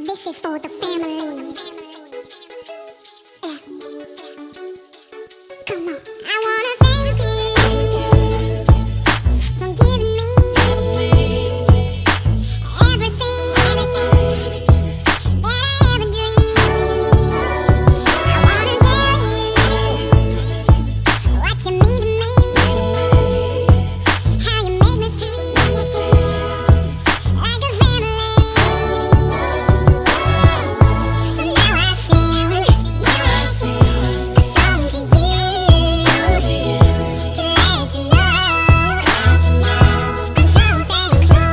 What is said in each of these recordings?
This is for the families. Yeah. Come on. I wanna thank you for giving me everything that I ever dreamed. I wanna tell you what you mean to me, how you make me feel like a family. So now I sing a song to you, to let you know I'm so thankful.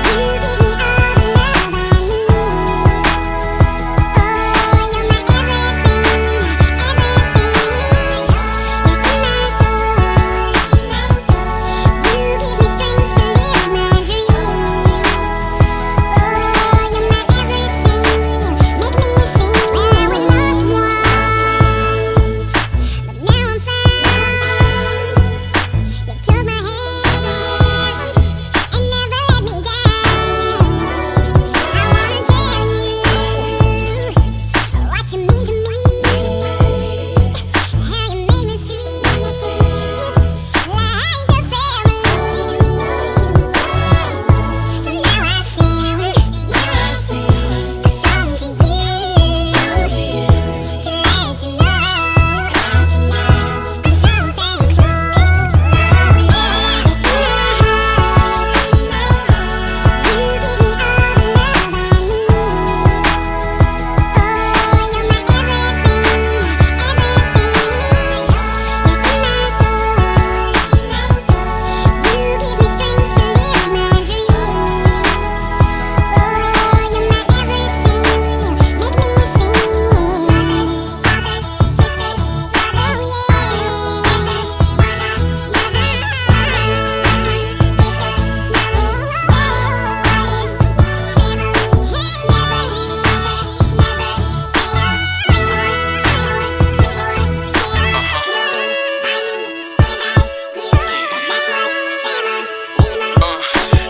You give me all the love I need. Oh, you're my everything, you're in my soul. You give me strength to live my dreams. Oh, you're my everything, make me sing with loved ones. But now I'm found. You took my hand and never let me down. I wanna tell you what you mean to me, how you make me feel like a family. So now I sing a song to you, to let you know I'm so thankful. You give me all the love I need. Oh, you're my everything, you're in my soul. You give me strength to live my dreams. Oh, you're my everything, make me sing. Brothers, sisters, brothers,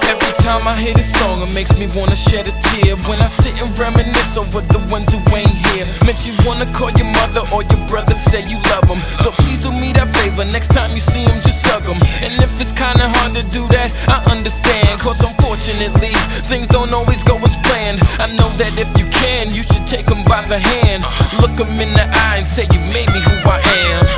Every time I hear this song, it makes me wanna shed a tear. When I sit and reminisce over the ones who ain't here. Makes you wanna call your mother or your brother, say you love them. So please do me that favor, next time you see them, just hug them. And if it's kinda hard to do that, I understand. Cause unfortunately, things don't always go as planned. I know that if you can, you should take them by the hand. Look them in the eye and say you made me who I am.